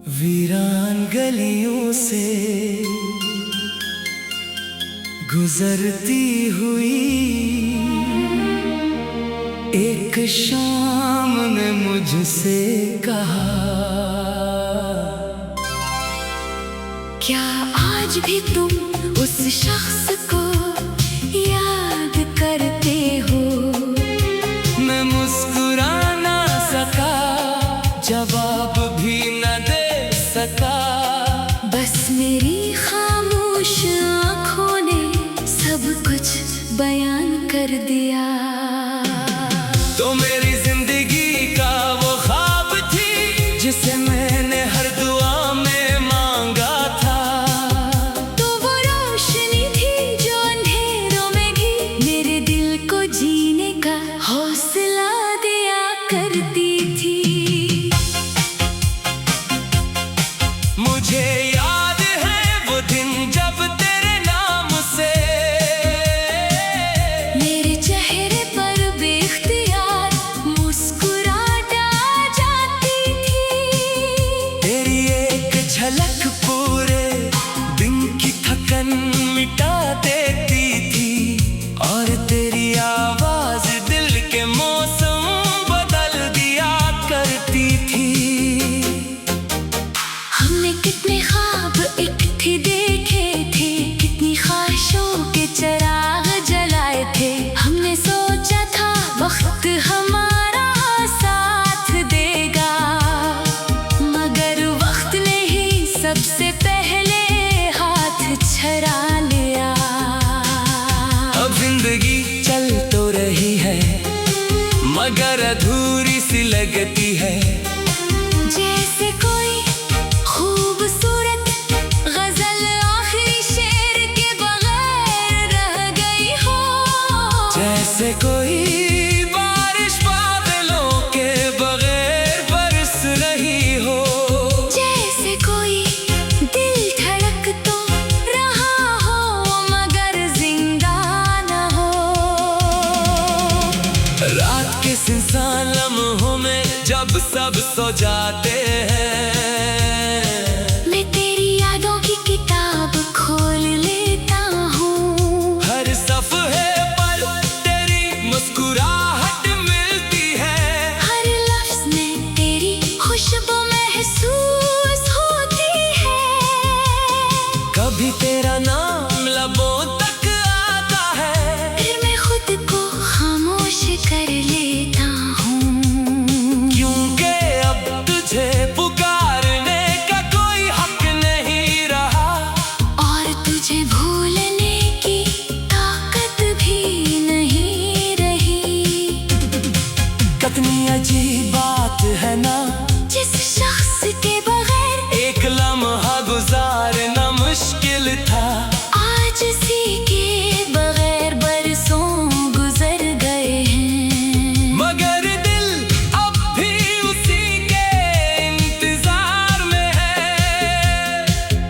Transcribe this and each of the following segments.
वीरान गलियों से गुजरती हुई एक शाम ने मुझसे कहा, क्या आज भी तुम उस शख्स को याद करते हो? मैं मुस्कुरा ना सका, जवाब भी न दे सका। बस मेरी खामोश आँखों ने सब कुछ बयान कर दिया। तो मेरी जिंदगी का वो ख्वाब थी जिसे मैंने हर दुआ में मांगा था। तो वो रोशनी थी जो अंधेरों में भी मेरे दिल को जीने का हौसला दिया करती थी। मुझे याद है वो दिन जब तेरे नाम से मेरे चेहरे पर बेख्तियार मुस्कुराहट आ जाती थी। तेरी एक झलक पूरे दिन की थकन मिटा देती थी, और तेरी आवाज दिल के मौसम बदल दिया करती थी। हमने कितने ख्वाब इकट्ठे देखे थे, कितनी ख्वाहिशों के चिराग जलाए थे। हमने सोचा था वक्त हमारा साथ देगा, मगर वक्त ने ही सबसे पहले हाथ छड़ा लिया। अब जिंदगी चल तो रही है मगर अधूरी सी लगती है। जैसे कोई खूबसूरत गजल आखिरी शेर के बगैर रह गई हो। जैसे कोई बारिश बादलों के बगैर बरस रही हो। जैसे कोई दिल धड़क तो रहा हो मगर जिंदा न हो। रात के सुनसान लम्हों में जब सब सो जाते हैं, मैं तेरी यादों की किताब खोल लेता हूँ। हर सफ़े पर तेरी मुस्कुराहट मिलती है। हर लफ्ज में तेरी खुशबू महसूस होती है। कभी तेरा नाम लबों तक आता है, फिर मैं खुद को खामोश कर लेता हूँ। क्योंकि अब तुझे पुकारने का कोई हक नहीं रहा, और तुझे भूलने की ताकत भी नहीं रही। कितनी अजीब बात है ना, जिस शख्स के बगैर एक लम्हा गुजारना मुश्किल था। आज उसी के बगैर बरसों गुजर गए हैं। मगर दिल अब भी उसी के इंतजार में है।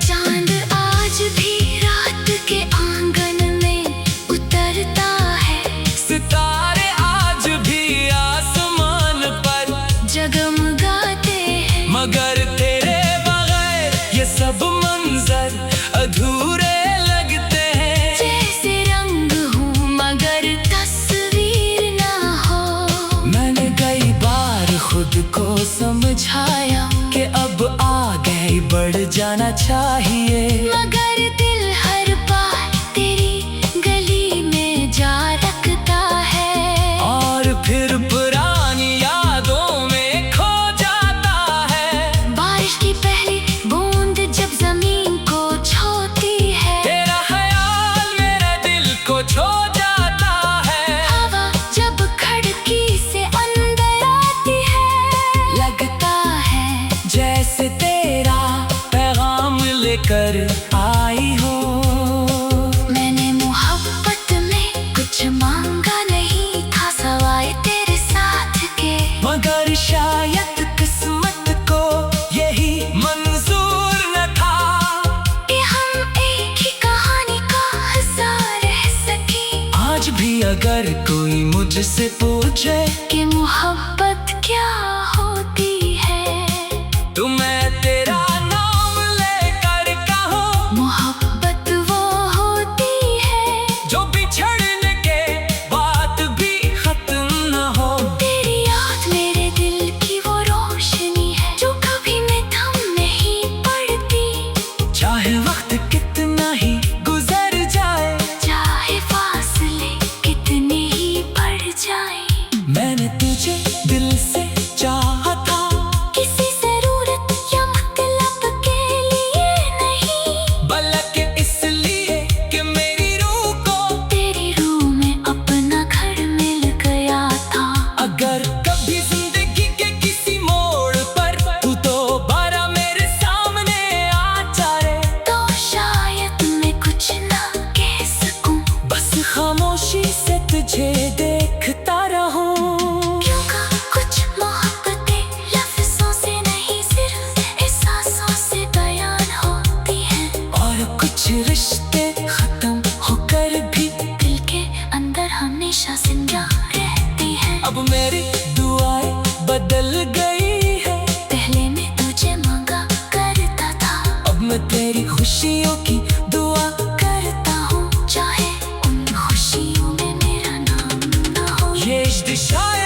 चांद आज भी रात के आंगन में उतरता है। सितारे आज भी आसमान पर जगमगाते हैं। मगर तेरे बगैर ये सब मंजर अधूरे लगते हैं। जैसे रंग हूँ मगर तस्वीर ना हो। मैंने कई बार खुद को समझाया कि अब आगे बढ़ जाना चाहिए, मगर दिल हर बार तेरी गली में जा रखता है। और फिर पुरानी यादों में खो जाता है। बारिश की पहली बूंद जब जमीन को छूती है, तेरा ख्याल मेरे दिल को छो जाता है। हवा जब खिड़की से अंदर आती है, लगता है जैसे तेरा पैगाम लेकर आई हो। मैंने मोहब्बत में कुछ मांगा नहीं था सवाए तेरे साथ के, मगर शायद किस्मत को यही मंजूर न था कि हम एक ही कहानी का हिस्सा रह सके। आज भी अगर कोई मुझसे पूछे कि मोहब्बत क्या होती है, तो मैं तेरा İşte şair